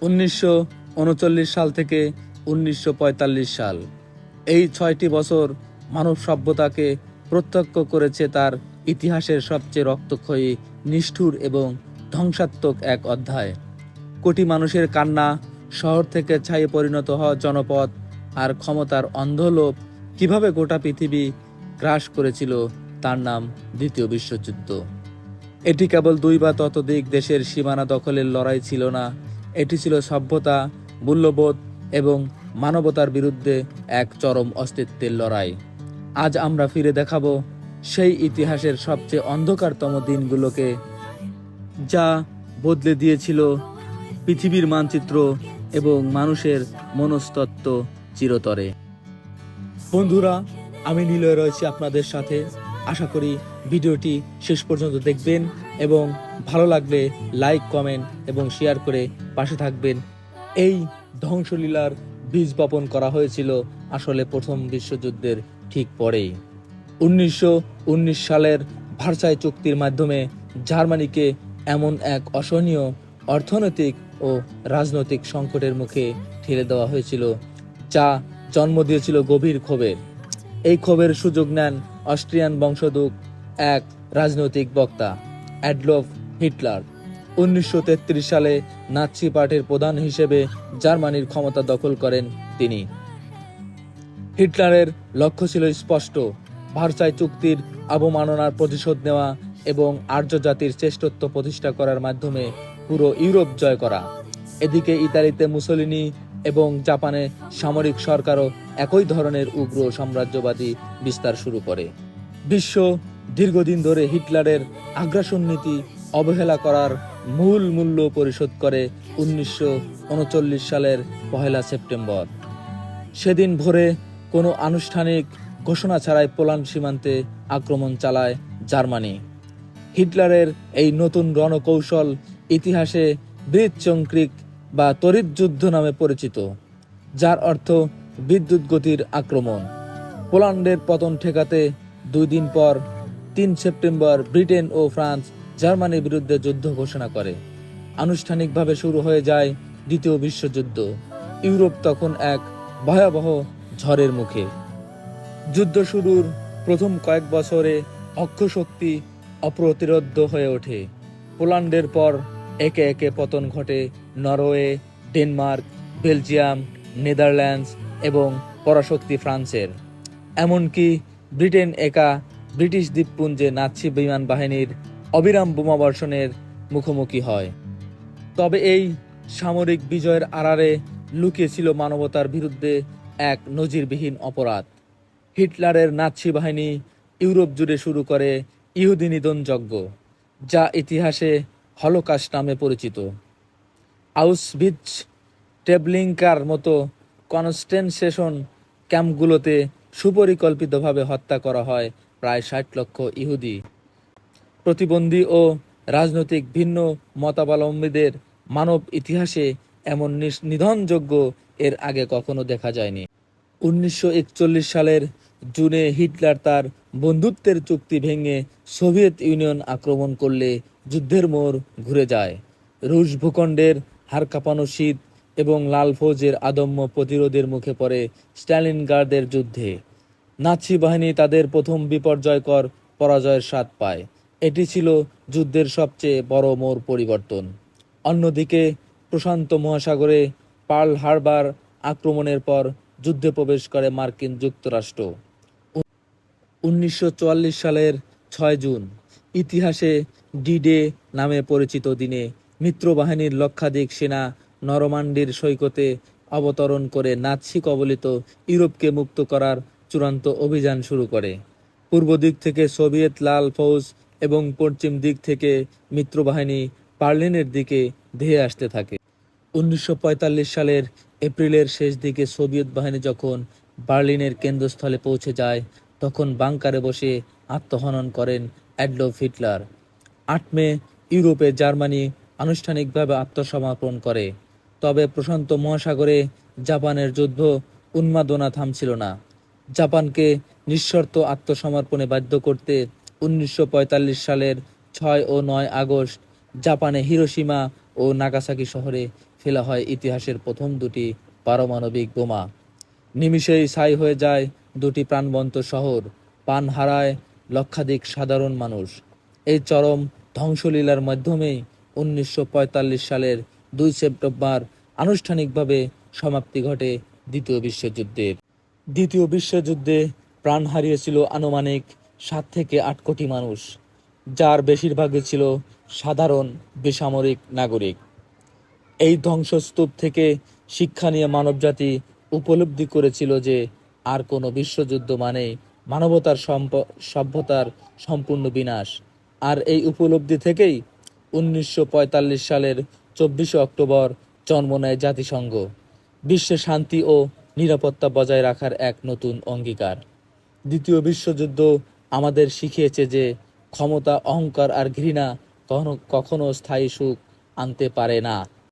1939 সাল থেকে 1945 সাল, এই 6টি বছর মানব সভ্যতাকে প্রত্যক্ষ করেছে তার ইতিহাসের সবচেয়ে রক্তক্ষয়ী, নিষ্ঠুর এবং ধ্বংসাত্মক এক অধ্যায়। কোটি মানুষের কান্না, শহর থেকে ছাইয়ে পরিণত হওয়া জনপদ আর ক্ষমতার অন্ধলোভ কিভাবে গোটা পৃথিবী গ্রাস করেছিল, তার নাম দ্বিতীয় বিশ্বযুদ্ধ। এটি কেবল 2 বা ততোধিক দেশের সীমানা দখলের লড়াই ছিল না, এটি ছিল সভ্যতা, মূল্যবোধ এবং মানবতার বিরুদ্ধে এক চরম অস্তিত্বের লড়াই। আজ আমরা ফিরে দেখাবো সেই ইতিহাসের সবচেয়ে অন্ধকারতম দিনগুলোকে, যা বদলে দিয়েছিল পৃথিবীর মানচিত্র এবং মানুষের মনস্তত্ত্ব চিরতরে। বন্ধুরা, আমি নিলয় রয়েছি আপনাদের সাথে। আশা করি ভিডিওটি শেষ পর্যন্ত দেখবেন এবং ভালো লাগলে লাইক, কমেন্ট এবং শেয়ার করে পাশে থাকবেন। এই ধ্বংসলীলার বীজ বপন করা হয়েছিল আসলে প্রথম বিশ্বযুদ্ধের ঠিক পরেই। 1919 সালের ভার্সাই চুক্তির মাধ্যমে জার্মানিকে এমন এক অসহনীয় অর্থনৈতিক ও রাজনৈতিক সংকটের মুখে ঠেলে দেওয়া হয়েছিল, যা জন্ম দিয়েছিল গভীর ক্ষোভের। এই ক্ষোভের সুযোগ নেন অস্ট্রিয়ান বংশোদ্ভূত এক রাজনৈতিক বক্তা, অ্যাডলফ হিটলার। 1933 সালে নাৎসি পার্টির প্রধান হিসেবে জার্মানির ক্ষমতা দখল করেন তিনি। হিটলারের লক্ষ্য ছিল স্পষ্ট: ভার্সাই চুক্তির অবমাননার প্রতিশোধ নেওয়া এবং আর্য জাতির শ্রেষ্ঠত্ব প্রতিষ্ঠা করার মাধ্যমে পুরো ইউরোপ জয় করা। এদিকে ইতালিতে মুসোলিনি এবং জাপানে সামরিক সরকারও একই ধরনের উগ্র সাম্রাজ্যবাদী বিস্তার শুরু করে। বিশ্ব দীর্ঘদিন ধরে হিটলারের আগ্রাসন নীতি অবহেলা করার মূল মূল্য পরিশোধ করে 1939 সালের 1 সেপ্টেম্বর। সেদিন ভোরে কোনো আনুষ্ঠানিক ঘোষণা ছাড়াই পোল্যান্ড সীমান্তে আক্রমণ চালায় জার্মানি। হিটলারের এই নতুন রণকৌশল ইতিহাসে ব্লিৎজক্রিগ বা তড়িৎ যুদ্ধ নামে পরিচিত, যার অর্থ বিদ্যুৎ গতির আক্রমণ। পোল্যান্ডের পতন ঠেকাতে 2 দিন পর 3 সেপ্টেম্বর ব্রিটেন ও ফ্রান্স জার্মানির বিরুদ্ধে যুদ্ধ ঘোষণা করে। আনুষ্ঠানিকভাবে শুরু হয়ে যায় দ্বিতীয় বিশ্বযুদ্ধ। ইউরোপ তখন এক ভয়াবহ ঝড়ের মুখে। যুদ্ধ শুরুর প্রথম কয়েক বছরে অক্ষশক্তি অপ্রতিরোধ্য হয়ে ওঠে। পোল্যান্ডের পর একে একে পতন ঘটে নরওয়ে, ডেনমার্ক, বেলজিয়াম, নেদারল্যান্ডস এবং পরাশক্তি ফ্রান্সের। এমনকি ব্রিটেন একা ব্রিটিশ দ্বীপপুঞ্জে নাৎসি বিমান বাহিনীর অবিরাম বোমাবর্ষণের মুখোমুখি হয়। তবে এই সামরিক বিজয়ের আড়ালে লুকিয়ে ছিল মানবতার বিরুদ্ধে এক নজিরবিহীন অপরাধ। হিটলারের নাৎসি বাহিনী ইউরোপ জুড়ে শুরু করে ইহুদি নিধন যজ্ঞ, যা ইতিহাসে হলোকাস্ট নামে পরিচিত। আউসভিটজ, ট্রেবলিঙ্কার মতো কনসেন্ট্রেশন ক্যাম্পগুলোতে সুপরিকল্পিতভাবে হত্যা করা হয় প্রায় 60 লক্ষ ইহুদি। প্রতিবন্ধী ও রাজনৈতিক ভিন্ন মতাবলম্বীদের মানব ইতিহাসে এমন নিধনযজ্ঞ এর আগে কখনো দেখা যায়নি। 1941 সালের জুনে হিটলার তার বন্ধুত্বের চুক্তি ভেঙে সোভিয়েত ইউনিয়ন আক্রমণ করলে যুদ্ধের মোড় ঘুরে যায়। রুশ ভূখণ্ডের হাড় কাঁপানো শীত এবং লাল ফৌজের আদম্য প্রতিরোধের মুখে পড়ে স্ট্যালিনগ্রাদের যুদ্ধে। নাৎসি বাহিনী তাদের প্রথম বিপর্যয়কর পরাজয়ের স্বাদ পায়। এটি ছিল যুদ্ধের সবচেয়ে বড় মোড় পরিবর্তন। অন্যদিকে প্রশান্ত মহাসাগরে পার্ল হারবার আক্রমণের পর যুদ্ধে প্রবেশ করে মার্কিন যুক্তরাষ্ট্র। 1944 সালের 6 জুন ইতিহাসে ডি-ডে নামে পরিচিত দিনে মিত্রবাহিনীর লক্ষাধিক সেনা নরমান্ডির সৈকতে অবতরণ করে নাৎসি কবলিত ইউরোপকে মুক্ত করার চূড়ান্ত অভিযান শুরু করে। পূর্ব দিক থেকে সোভিয়েত লাল ফৌজ এবং পশ্চিম দিক থেকে মিত্রবাহিনী বার্লিনের দিকে ধেয়ে আসতে থাকে। 1945 সালের এপ্রিলের শেষ দিকে সোভিয়েত বাহিনী যখন বার্লিনের কেন্দ্রস্থলে পৌঁছে যায়, তখন বাংকারে বসে আত্মহনন করেন অ্যাডলফ হিটলার। 8 মে ইউরোপে জার্মানি আনুষ্ঠানিকভাবে আত্মসমর্পণ করে। তবে প্রশান্ত মহাসাগরে জাপানের যুদ্ধ উন্মাদনা থামছিল না। জাপানকে নিঃশর্ত আত্মসমর্পণে বাধ্য করতে 1945 সালের 6 ও 9 আগস্ট জাপানে হিরোশিমা ও নাগাসাকি শহরে ফেলা হয় ইতিহাসের প্রথম দুটি পারমাণবিক বোমা। নিমিষেই ছাই হয়ে যায় দুটি প্রাণবন্ত শহর, প্রাণ হারায় লক্ষাধিক সাধারণ মানুষ। এই চরম ধ্বংসলীলার মাধ্যমেই 1945 সালের 2 সেপ্টেম্বর আনুষ্ঠানিকভাবে সমাপ্তি ঘটে দ্বিতীয় বিশ্বযুদ্ধে প্রাণ হারিয়েছিল আনুমানিক 7 থেকে 8 কোটি মানুষ, যার বেশিরভাগই ছিল সাধারণ বেসামরিক নাগরিক। এই ধ্বংসস্তূপ থেকে শিক্ষা নিয়ে মানবজাতি উপলব্ধি করেছিল যে আর কোনো বিশ্বযুদ্ধ মানে মানবতার সভ্যতার সম্পূর্ণ বিনাশ। আর এই উপলব্ধি থেকেই 1945 সালের 24 অক্টোবর জন্ম নেয় জাতিসংঘ, বিশ্বে শান্তি ও নিরাপত্তা বজায় রাখার এক নতুন অঙ্গীকার। দ্বিতীয় বিশ্বযুদ্ধ আমাদের শিখিয়েছে যে ক্ষমতা, অহংকার আর ঘৃণা কখনো স্থায়ী সুখ আনতে পারে না।